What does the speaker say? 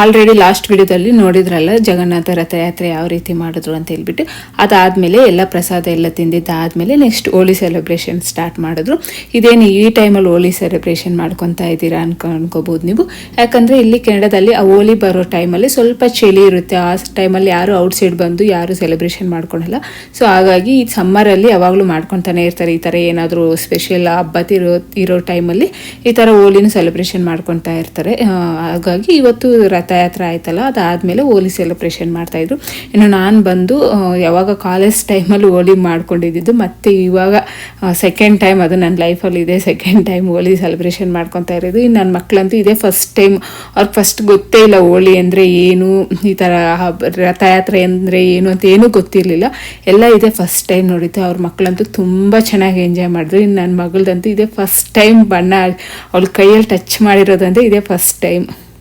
Already last ವಿಡಿಯೋದಲ್ಲಿ ನೋಡಿದ್ರಲ್ಲ ಜಗನ್ನಾಥ ರಥಯಾತ್ರೆ ಯಾವ ರೀತಿ ಮಾಡಿದ್ರು ಅಂತ ಹೇಳ್ಬಿಟ್ಟು. ಅದಾದಮೇಲೆ ಎಲ್ಲ ಪ್ರಸಾದ ಎಲ್ಲ ತಿಂದಿದ್ದಾದಮೇಲೆ ನೆಕ್ಸ್ಟ್ ಹೋಳಿ ಸೆಲೆಬ್ರೇಷನ್ ಸ್ಟಾರ್ಟ್ ಮಾಡಿದ್ರು. ಇದೇನು ಈ ಟೈಮಲ್ಲಿ ಹೋಳಿ ಸೆಲೆಬ್ರೇಷನ್ ಮಾಡ್ಕೊತಾ ಇದ್ದೀರಾ ಅನ್ಕೋಬೋದು ನೀವು. ಯಾಕಂದರೆ ಇಲ್ಲಿ ಕೆನಡಾದಲ್ಲಿ ಆ ಹೋಳಿ ಬರೋ ಟೈಮಲ್ಲಿ ಸ್ವಲ್ಪ ಚಳಿ ಇರುತ್ತೆ. ಆ ಟೈಮಲ್ಲಿ ಯಾರು ಔಟ್ಸೈಡ್ ಬಂದು ಯಾರು ಸೆಲೆಬ್ರೇಷನ್ ಮಾಡ್ಕೊಳಲ್ಲ. ಸೊ ಹಾಗಾಗಿ ಈ ಸಮ್ಮರಲ್ಲಿ ಯಾವಾಗಲೂ ಮಾಡ್ಕೊತಾನೆ ಇರ್ತಾರೆ. ಈ ಥರ ಏನಾದರೂ ಸ್ಪೆಷಲ್ ಹಬ್ಬ ಇರೋ ಟೈಮಲ್ಲಿ ಈ ಥರ ಹೋಳಿನ ಸೆಲೆಬ್ರೇಷನ್ ಮಾಡ್ಕೊತಾ ಇರ್ತಾರೆ. ಹಾಗಾಗಿ ಇವತ್ತು ರಥಯಾತ್ರೆ ಆಯ್ತಲ್ಲ, ಅದಾದಮೇಲೆ ಹೋಳಿ ಸೆಲೆಬ್ರೇಷನ್ ಮಾಡ್ತಾಯಿದ್ರು. ಇನ್ನು ನಾನು ಬಂದು ಯಾವಾಗ ಕಾಲೇಜ್ ಟೈಮಲ್ಲಿ ಹೋಳಿ ಮಾಡ್ಕೊಂಡಿದ್ದು, ಮತ್ತು ಇವಾಗ ಸೆಕೆಂಡ್ ಟೈಮ್, ಅದು ನನ್ನ ಲೈಫಲ್ಲಿ ಇದೆ ಸೆಕೆಂಡ್ ಟೈಮ್ ಹೋಳಿ ಸೆಲೆಬ್ರೇಷನ್ ಮಾಡ್ಕೊತಾ ಇರೋದು. ಇನ್ನು ನನ್ನ ಮಕ್ಕಳಂತೂ ಇದೇ ಫಸ್ಟ್ ಟೈಮ್. ಅವ್ರಿಗೆ ಫಸ್ಟ್ ಗೊತ್ತೇ ಇಲ್ಲ ಹೋಳಿ ಅಂದರೆ ಏನು, ಈ ಥರ ರಥಯಾತ್ರೆ ಅಂದರೆ ಏನು ಅಂತ ಏನೂ ಗೊತ್ತಿರಲಿಲ್ಲ. ಎಲ್ಲ ಇದೇ ಫಸ್ಟ್ ಟೈಮ್ ನೋಡಿದ್ದು. ಅವ್ರ ಮಕ್ಕಳಂತೂ ತುಂಬ ಚೆನ್ನಾಗಿ ಎಂಜಾಯ್ ಮಾಡಿದ್ರು. ಇನ್ನು ನನ್ನ ಮಗಳದಂತೂ ಇದೇ ಫಸ್ಟ್ ಟೈಮ್ ಬಣ್ಣ ಅವಳ ಕೈಯಲ್ಲಿ ಟಚ್ ಮಾಡಿರೋದಂದರೆ ಇದೇ ಫಸ್ಟ್ ಟೈಮ್.